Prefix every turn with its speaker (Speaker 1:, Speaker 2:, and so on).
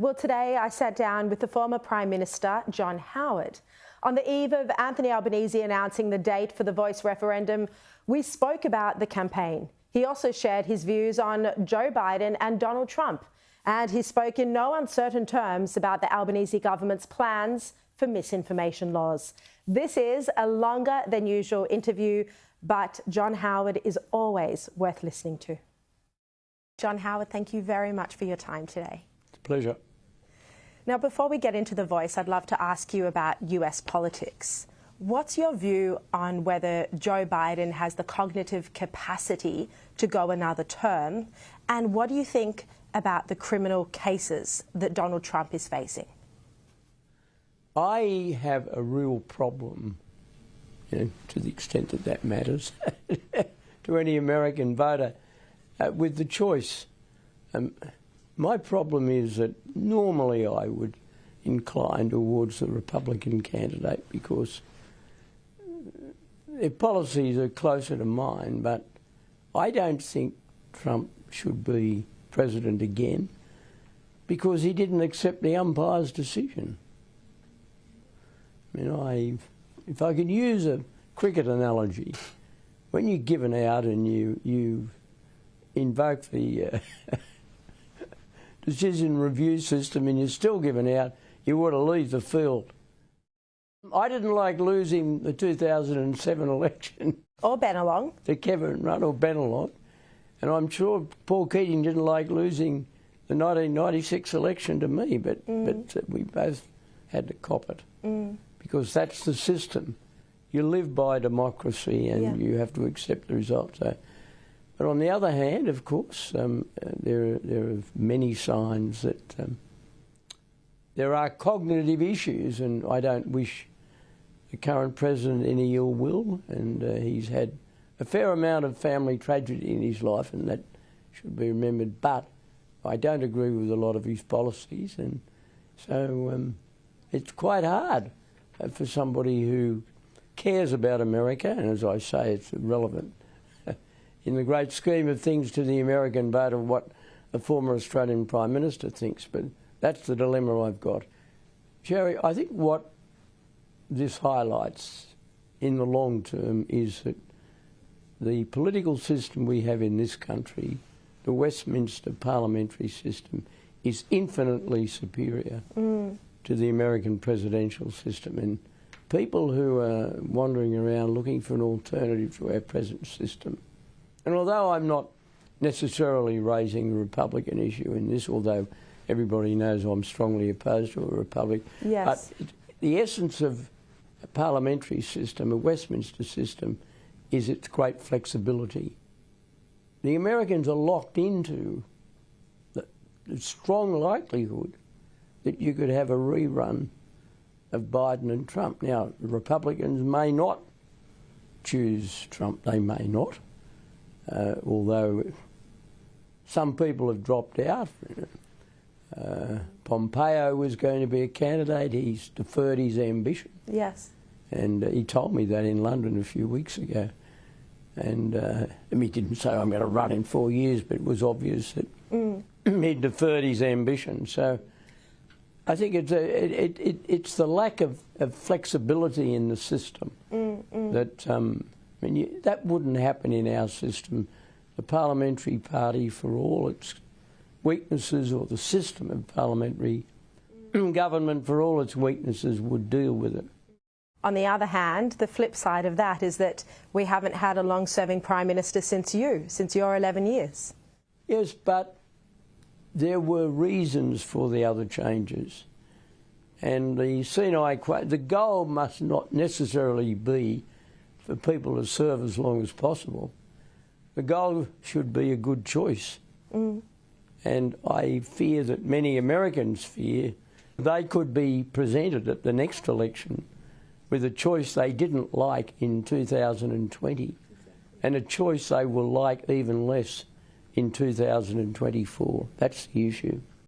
Speaker 1: Well, today I sat down with the former Prime Minister, John Howard. On the eve of Anthony Albanese announcing the date for the Voice referendum, we spoke about the campaign. He also shared his views on Joe Biden and Donald Trump, and he spoke in no uncertain terms about the Albanese government's plans for misinformation laws. This is a longer than usual interview, but John Howard is always worth listening to. John Howard, thank you very much for your time today.
Speaker 2: It's a pleasure.
Speaker 1: Now, before we get into The Voice, I'd love to ask you about US politics. What's your view on whether Joe Biden has the cognitive capacity to go another term? And what do you think about the criminal cases that Donald Trump is facing?
Speaker 2: I have a real problem, to the extent that that matters, to any American voter, with the choice. My problem is that normally I would incline towards the Republican candidate because their policies are closer to mine, but I don't think Trump should be president again because he didn't accept the umpire's decision. If I could use a cricket analogy, when you're given out and you invoke the decision review system and you're still given out, you want to leave the field. I didn't like losing the 2007 election.
Speaker 1: Or Bennelong.
Speaker 2: To Kevin Rudd or Bennelong. And I'm sure Paul Keating didn't like losing the 1996 election to me, but we both had to cop it. Because that's the system. You live by democracy and you have to accept the result. So, but on the other hand, of course, there are many signs that there are cognitive issues, and I don't wish the current president any ill will, and he's had a fair amount of family tragedy in his life, and that should be remembered, but I don't agree with a lot of his policies, and so it's quite hard for somebody who cares about America, and as I say, it's irrelevant in the great scheme of things to the American voter what a former Australian Prime Minister thinks, but that's the dilemma I've got. Sharri, I think what this highlights in the long term is that the political system we have in this country, the Westminster parliamentary system, is infinitely superior to the American presidential system. And people who are wandering around looking for an alternative to our present system, and although I'm not necessarily raising the Republican issue in this, although everybody knows I'm strongly opposed to a republic,
Speaker 1: yes.
Speaker 2: But the essence of a parliamentary system, a Westminster system, is its great flexibility. The Americans are locked into the strong likelihood that you could have a rerun of Biden and Trump. Now, the Republicans may not choose Trump, they may not, although some people have dropped out. Pompeo was going to be a candidate, he's deferred his ambition.
Speaker 1: Yes.
Speaker 2: And he told me that in London a few weeks ago. And he didn't say, I'm going to run in 4 years, but it was obvious that he'd deferred his ambition. So I think it's the lack of flexibility in the system that, that wouldn't happen in our system. The parliamentary party, for all its weaknesses, or the system of parliamentary government, for all its weaknesses, would deal with it.
Speaker 1: On the other hand, the flip side of that is that we haven't had a long-serving Prime Minister since your 11 years.
Speaker 2: Yes, but there were reasons for the other changes. And the goal must not necessarily be for people to serve as long as possible. The goal should be a good choice. And I fear that many Americans fear they could be presented at the next election with a choice they didn't like in 2020 and a choice they will like even less in 2024. That's the issue.